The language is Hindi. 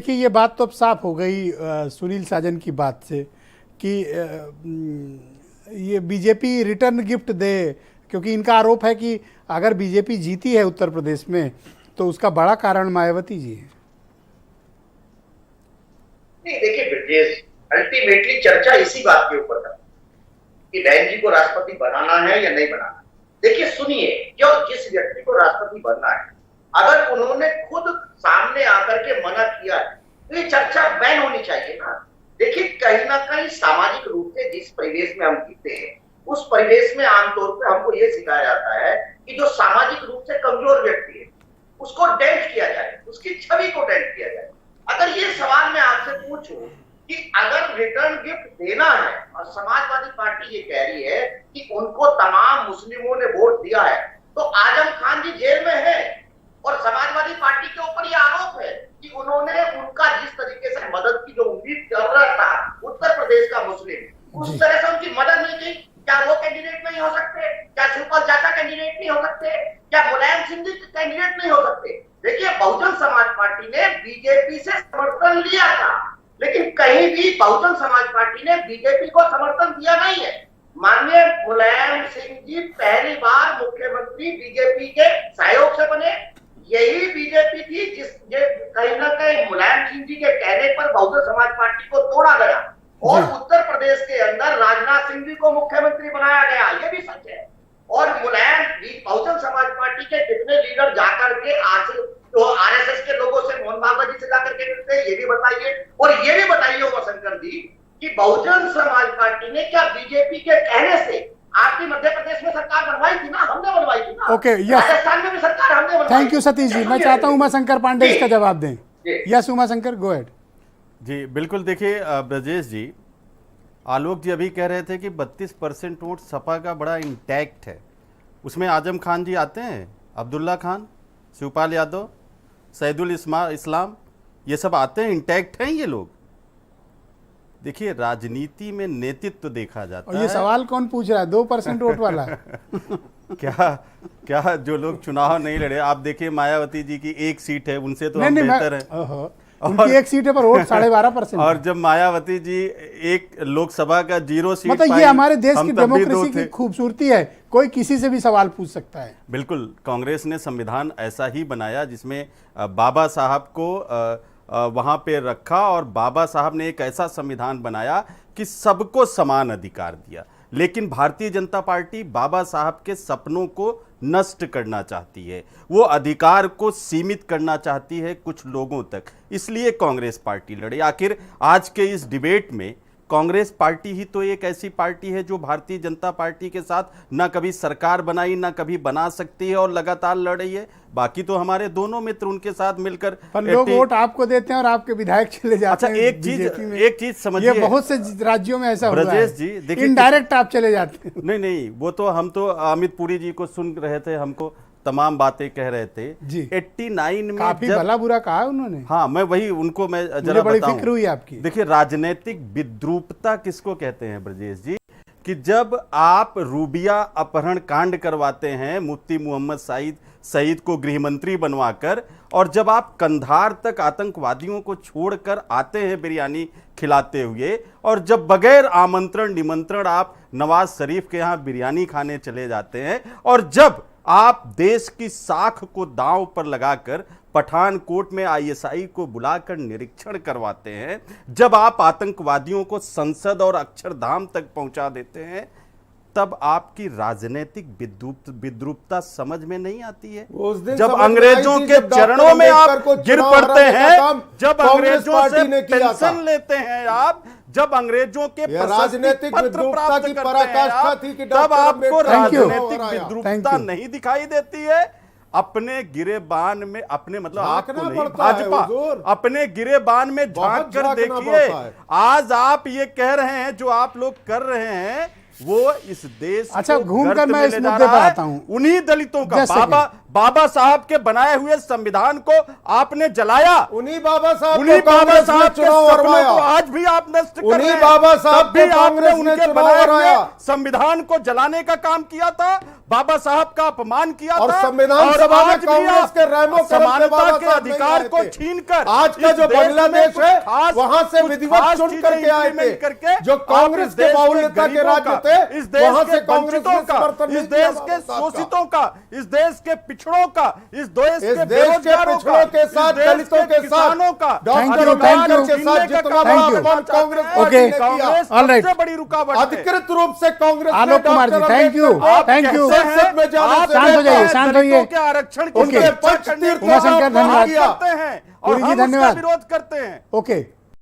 देखिए ये बात तो अब साफ हो गई सुनील साजन की बात से कि ये बीजेपी रिटर्न गिफ्ट दे, क्योंकि इनका आरोप है कि अगर बीजेपी जीती है उत्तर प्रदेश में तो उसका बड़ा कारण मायावती जी है। नहीं देखिए ब्रिजेश, अल्टीमेटली चर्चा इसी बात के ऊपर कि बहन जी को राष्ट्रपति बनाना है या नहीं बनाना। देखिए सुनिए, क्यों जिस व्यक्ति को राष्ट्रपति बनना है अगर उन्होंने खुद सामने आकर के मना किया है तो ये चर्चा बैन होनी चाहिए ना। देखिए कहीं ना कहीं सामाजिक रूप से जिस परिवेश में हम जीते हैं उस परिवेश में आमतौर पर हमको ये सिखाया जाता है कि जो सामाजिक रूप से कमजोर व्यक्ति है उसको डेंट किया जाए, उसकी छवि को डेंट किया जाए। अगर ये सवाल मैं आपसे पूछूं कि अगर रिटर्न गिफ्ट देना है और समाजवादी पार्टी ये कह रही है कि उनको तमाम मुस्लिमों ने वोट दिया है तो आजम खान जी जेल में है और समाजवादी पार्टी के ऊपर यह आरोप है कि उन्होंने उनका जिस तरीके से मदद की जो उम्मीद कर रहा था उत्तर प्रदेश का मुस्लिम, उस तरह से उनकी मदद नहीं की। क्या वो कैंडिडेट नहीं हो सकते? क्या शिवपाल चाचा कैंडिडेट नहीं हो सकते? क्या मुलायम सिंह जी कैंडिडेट नहीं हो सकते? देखिए बहुजन समाज पार्टी ने बीजेपी से समर्थन लिया था लेकिन कहीं भी बहुजन समाज पार्टी ने बीजेपी को समर्थन दिया नहीं है। माननीय मुलायम सिंह जी पहली बार मुख्यमंत्री बीजेपी के सहयोग से बने। यही बीजेपी थी जिस कहीं ना कहीं मुलायम सिंह जी के कहने पर बहुजन समाज पार्टी को तोड़ा गया और उत्तर प्रदेश के अंदर राजनाथ सिंह जी को मुख्यमंत्री बनाया गया। ये भी सच है। और मुलायम बहुजन समाज पार्टी के कितने लीडर जाकर के आज तो आरएसएस के लोगों से मोहन भागवत जी से जाकर के मिलते हैं, ये भी बताइए। और ये भी बताइए उमाशंकर जी कि बहुजन समाज पार्टी ने क्या बीजेपी के कहने से आपकी मध्य प्रदेश में सरकार बनवाई थी ना? हमने बनवाई थी ना। ओके, राजस्थान में भी सरकार हमने बनवाई। Thank you Satish ji. मैं चाहता हूं उमाशंकर पांडे इसका जवाब दें। Yes Umashankar, go ahead. जी बिल्कुल। देखिए ब्रजेश जी, आलोक जी अभी कह रहे थे कि 32% वोट सपा का बड़ा इंटैक्ट है। उसमें आजम खान जी आते हैं, अब्दुल्ला खान, शिवपाल यादव, सैदुल इस्लाम, ये सब आते हैं, इंटैक्ट हैं ये लोग। देखिए राजनीति में नेतृत्व देखा जाता है। और ये सवाल कौन पूछ रहा है? 2% वोट वाला क्या जो लोग चुनाव नहीं लड़े, आप देखिए मायावती जी की एक सीट है, उनसे तो हम बेहतर है। उनकी एक सीट है पर वोट 12.5%। और जब मायावती जी एक लोकसभा का 0 सीट मतलब ये हमारे देश की डेमोक्रेसी की खूबसूरती है, कोई किसी से भी सवाल पूछ सकता है। बिल्कुल, कांग्रेस ने संविधान ऐसा ही बनाया जिसमें बाबा साहब को वहां पे रखा और बाबा साहब ने एक ऐसा संविधान बनाया कि सबको समान अधिकार दिया। लेकिन भारतीय जनता पार्टी बाबा साहब के सपनों को नष्ट करना चाहती है, वो अधिकार को सीमित करना चाहती है कुछ लोगों तक, इसलिए कांग्रेस पार्टी लड़ी। आखिर आज के इस डिबेट में कांग्रेस पार्टी ही तो एक ऐसी पार्टी है जो भारतीय जनता पार्टी के साथ ना कभी सरकार बनाई ना कभी बना सकती है और लगातार लड़ रही है। बाकी तो हमारे दोनों मित्र उनके साथ मिलकर लोग वोट आपको देते हैं और आपके विधायक चले जाते हैं। अच्छा एक चीज समझिए, ये बहुत से राज्यों में ऐसा हुआ है। ब्रजेश जी देखिए, इनडायरेक्ट आप चले जाते हैं। नहीं, वो तो हम तो अमित पुरी जी को सुन रहे थे, हमको तमाम बातें कह रहे थे जी। 89 में काफी भला बुरा कहा उन्होंने। हाँ, मैं वही उनको मैं जरा बड़ी बताऊं। फिक्र हुई आपकी। देखिए राजनीतिक विद्रूपता किसको कहते हैं ब्रजेश जी? कि जब आप रूबिया अपहरण कांड करवाते हैं मुफ्ती मोहम्मद सईद को गृह मंत्री बनवाकर, और जब आप कंधार तक आतंकवादियों को छोड़कर आते हैं बिरयानी खिलाते हुए, और जब बगैर आमंत्रण निमंत्रण आप नवाज शरीफ के यहाँ बिरयानी खाने चले जाते हैं, और जब आप देश की साख को दांव पर लगाकर पठानकोट में आईएसआई को बुलाकर निरीक्षण करवाते हैं, जब आप आतंकवादियों को संसद और अक्षरधाम तक पहुंचा देते हैं, तब आपकी राजनीतिक विद्रूपता समझ में नहीं आती है। जब अंग्रेजों के चरणों में आप गिर पड़ते हैं, जब अंग्रेजों से पेंशन लेते हैं आप, जब अंग्रेजों के राजनीतिक विद्रूपता की पराकाष्ठा थी कि तब आपको राजनीतिक विद्रूपता नहीं दिखाई देती है। अपने गिरेबान में अपने मतलब आपको नहीं, भाजपा अपने गिरेबान में झांक कर देखिए। आज आप ये कह रहे हैं जो आप लोग कर रहे हैं वो इस देश अच्छा, को घूमकर गर्त मैं में इस ले जा मुद्दे पर रहा है। आता हूं। उन्हीं दलितों का Just a second. बाबा साहब के बनाए हुए संविधान को आपने जलाया, उन्हीं बाबा साहब उन्हीं को बाबा कांग्रेस ने साहब के चुनाव सपनों हरवाया। को आज भी आप नष्ट कर उन्हीं रहे हैं। बाबा साहब तब भी को आपने कांग्रेस ने उनके चुनाव बनाए हुए हराया। संविधान को जलाने का काम किया था, बाबा साहब का अपमान किया और था, संविधान और सभा में आज भी कांग्रेस आप के रैमो करम से समानता बाबा के साहब नहीं अधिकार आए को थे। छीनकर आज का इस जो देश में बांग्लादेश कुछ है, खास- वहां से कुछ विधिवत खास चुन चीजें करके आए implement थे। करके जो आप कांग्रेस इस के देश बाहुल्यता के गरीबों राज्य का, थे, इस देश वहां के से कांग्रेस वंचितों ने का, समर्थन इस नहीं किया देश के बाबा साहब का। शोषितों का, इस देश के पिछड़ों का, इस देश के देश के बेरोजगारों पिछड़ों के इस साथ, देश दलितों के साथ, किसानों का, Thank you, अधिकार thank you. के साथ छीनने का जितना काम बड़ा करना अपमान चाहते कांग्रेस हैं। Party Okay. ने किया। Congress All right. सबसे बड़ी रुकावट है। अधिकृत रूप से कांग्रेस ने Alok Kumar ji, doctor thank you. Ambedkar को Thank you. संसद में जाने आप से शांत हो जाइए, रोका। शांत होइए। दलितों के आरक्षण की Okay. रक्षा करने तीर्थ की उमाशंकर, आप धन्यवाद। करते हैं और पुरी जी, हम उसका धन्यवाद। विरोध करते हैं। ओके